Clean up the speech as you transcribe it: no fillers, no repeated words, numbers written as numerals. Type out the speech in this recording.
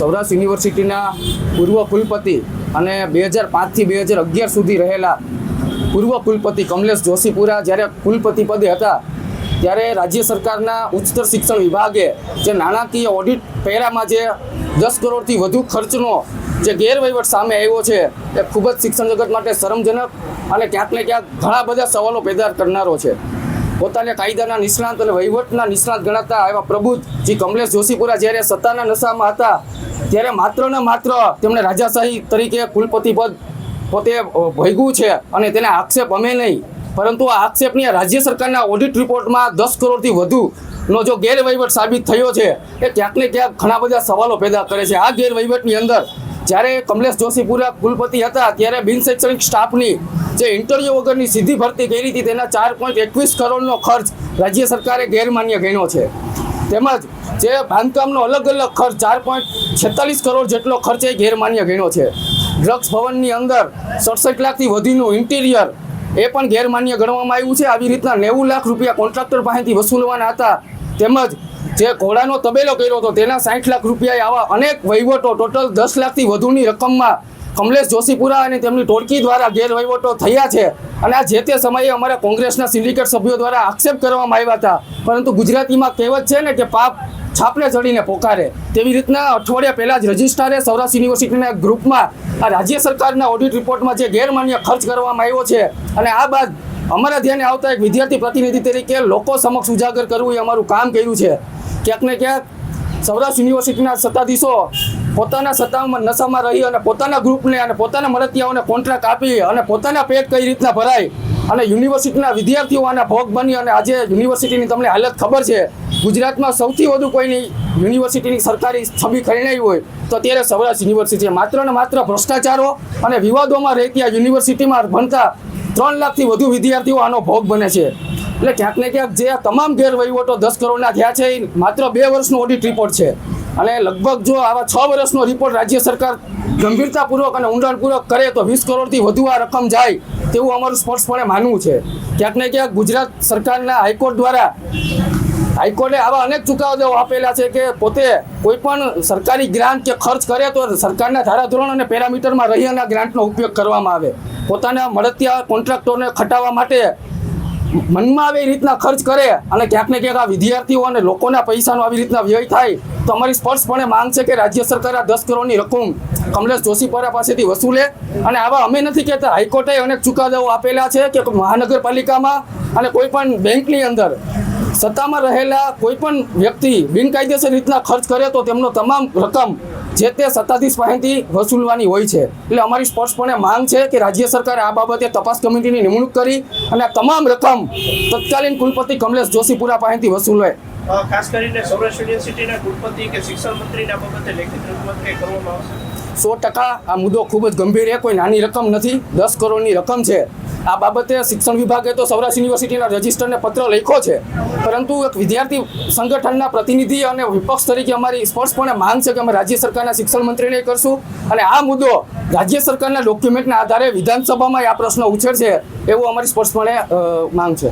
સૌરાષ્ટ્ર યુનિવર્સિટીના પૂર્વ કુલપતિ અને 2005થી 2011 સુધી રહેલા પૂર્વ કુલપતિ કમલેશ જોશીપુરા જ્યારે કુલપતિ પદે હતા ત્યારે રાજ્ય સરકારના ઉચ્ચતર શિક્ષણ વિભાગે જે નાણાકીય ઓડિટ પેરામાં જે 10 કરોડથી વધુ ખર્ચનો જે ગેરવહીવટ સામે આવ્યો છે એ ખૂબ જ શિક્ષણ જગત માટે શરમજનક અને ક્યાંક ને ક્યાંક ઘણા બધા સવાલો પેદા કરનારો છે. પોતાને કાયદાના નિષ્ણાત અને વહીવટના નિષ્ણાત ગણાતા એવા પ્રબુદ્ધજી કમલેશ જોશીપુરા જ્યારે સત્તાના નશામાં હતા ત્યારે માત્ર ને માત્ર તેમણે રાજાશાહી તરીકે કુલપતિ પદ પોતે ભોગવ્યું છે અને તેને આક્ષેપ અમે નહીં, પરંતુ આ આક્ષેપની રાજ્ય સરકારના ઓડિટ રિપોર્ટમાં 10 કરોડથી વધુનો જો ગેરવહીવટ સાબિત થયો છે એ ક્યાંક ને ક્યાંક ઘણા બધા સવાલો પેદા કરે છે. આ ગેરવહીવટની અંદર જ્યારે કમલેશ જોશીપુરા કુલપતિ હતા ત્યારે બિનશૈક્ષણિક સ્ટાફની જે ઇન્ટરવ્યૂ વગરની સીધી ભરતી કરી હતી તેના 4.21 કરોડનો ખર્ચ રાજ્ય સરકારે ગેરમાન્ય ગણ્યો છે. તેમજ જે બાંધકામનો અલગ અલગ ખર્ચ 4.46 કરોડ જેટલો ખર્ચ એ ગેરમાન્ય ગણ્યો છે. ડ્રગ્સ ભવનની અંદર 67 લાખથી વધુનું ઇન્ટિરિયર એ પણ ગેરમાન્ય ગણવામાં આવ્યું છે. આવી રીતના 90 લાખ રૂપિયા કોન્ટ્રાક્ટર પાસેથી વસૂલવાના હતા. તેમજ જે ઘોડાનો તબેલો કર્યો હતો તેના 60 લાખ રૂપિયા આવા અનેક વહીવટો ટોટલ 10 લાખથી વધુની રકમમાં કમલેશ જોશીપુરા અને તેમની ટોળકી દ્વારા ગેરવહીવટો થયા છે. અને આ જે તે સમયે અમારા કોંગ્રેસના સિન્ડિકેટ સભ્યો દ્વારા આક્ષેપ કરવામાં આવ્યા હતા, પરંતુ ગુજરાતીમાં કહેવત છે ને કે પાપ છાપને ચડીને પોકારે, તેવી રીતના અઠવાડિયા પહેલાં જ રજિસ્ટ્રારે સૌરાષ્ટ્ર યુનિવર્સિટીના ગ્રુપમાં આ રાજ્ય સરકારના ઓડિટ રિપોર્ટમાં જે ગેરમાન્ય ખર્ચ કરવામાં આવ્યો છે અને આ બાદ અમારા ધ્યાને આવતા એક વિદ્યાર્થી પ્રતિનિધિ તરીકે લોકો સમક્ષ ઉજાગર કરવું એ અમારું કામ કર્યું છે. ક્યાંક ને ક્યાંક સૌરાષ્ટ્ર યુનિવર્સિટીના સત્તાધીશો પોતાના સત્તામાં નશામાં રહી અને પોતાના ગ્રુપને અને પોતાના મળતિયાઓને કોન્ટ્રાક્ટ આપી અને પોતાના પેટ કઈ રીતના ભરાય અને યુનિવર્સિટીના વિદ્યાર્થીઓ આના ભોગ બની અને આજે યુનિવર્સિટીની તમને હાલત ખબર છે. ગુજરાતમાં સૌથી વધુ કોઈની યુનિવર્સિટીની સરકારી છબી ખરીનાઈ હોય તો અત્યારે સૌરાષ્ટ્ર યુનિવર્સિટી માત્ર ને માત્ર ભ્રષ્ટાચારો અને વિવાદોમાં રહેતી આ યુનિવર્સિટીમાં ભણતા 3 લાખથી વધુ વિદ્યાર્થીઓ આનો ભોગ બને છે. એટલે ક્યાંક ને ક્યાંક જે તમામ ગેરવહીવટો 10 કરોડના થયા છે એ માત્ર 2 વર્ષનો ઓડિટ રિપોર્ટ છે અને લગભગ જો આવા 6 વર્ષનો રિપોર્ટ રાજ્ય સરકાર ગંભીરતાપૂર્વક અને ઊંડાણપૂર્વક કરે તો 20 કરોડથી વધુ આ રકમ જાય તેવું અમારું સ્પષ્ટપણે માનવું છે. ક્યાંક ને ક્યાંક ગુજરાત સરકારના હાઈકોર્ટ દ્વારા હાઈકોર્ટે આવા અનેક ચુકાદાઓ આપેલા છે કે પોતે કોઈ પણ સરકારી ગ્રાન્ટ કે ખર્ચ કરે તો સરકારના ધારાધોરણ અને પેરામીટરમાં રહી અને ગ્રાન્ટનો ઉપયોગ કરવામાં આવે. પોતાના મળતિયા કોન્ટ્રાક્ટરોને ખટાવવા માટે મનમાં આવે એ રીતના ખર્ચ કરે અને ક્યાંક ને ક્યાંક આ વિદ્યાર્થીઓ અને લોકોના પૈસાનો આવી રીતના વ્યય થાય તો અમારી સ્પષ્ટપણે માંગ છે કે રાજ્ય સરકાર આ 10 કરોડની રકમ કમલેશ જોશીપુરા પાસેથી વસૂલે. અને આવા અમે નથી કહેતા, હાઈકોર્ટે અનેક ચુકાદાઓ આપેલા છે કે મહાનગરપાલિકામાં અને કોઈ પણ બેંકની અંદર સત્તામાં રહેલા કોઈ પણ વ્યક્તિ બિનકાયદેસર રીતના ખર્ચ કરે તો તેમનો તમામ રકમ જે તે સત્તાધીશ પાસેથી વસૂલવાની હોય છે. એટલે અમારી સ્પષ્ટપણે માંગ છે કે રાજ્ય સરકાર આ બાબતે તપાસ કમિટીની નિમણૂક કરી અને આ તમામ રકમ તત્કાલીન કુલપતિ કમલેશ જોશીપુરા પાસેથી વસૂલે. ખાસ કરીને સૌરાષ્ટ્ર યુનિવર્સિટીના કુલપતિ કે શિક્ષણ મંત્રીના બાબતે લેખિત રજૂઆત કંઈ કરવામાં આવશે? 100% આ મુદ્દો ખૂબ જ ગંભીર છે, કોઈ નાની રકમ નથી, 10 કરોડની રકમ છે. આ બાબતે શિક્ષણ વિભાગે તો સૌરાષ્ટ્ર યુનિવર્સિટીના રજિસ્ટરને પત્ર લખ્યો છે, પરંતુ એક વિદ્યાર્થી સંગઠનના પ્રતિનિધિ અને વિપક્ષ તરીકે અમારી સ્પષ્ટપણે માંગ છે કે અમે રાજ્ય સરકારના શિક્ષણ મંત્રીને કરશું અને આ મુદ્દો રાજ્ય સરકારના ડોક્યુમેન્ટના આધારે વિધાનસભામાં આ પ્રશ્ન ઉછેરશે એવું અમારી સ્પષ્ટપણે માંગ છે.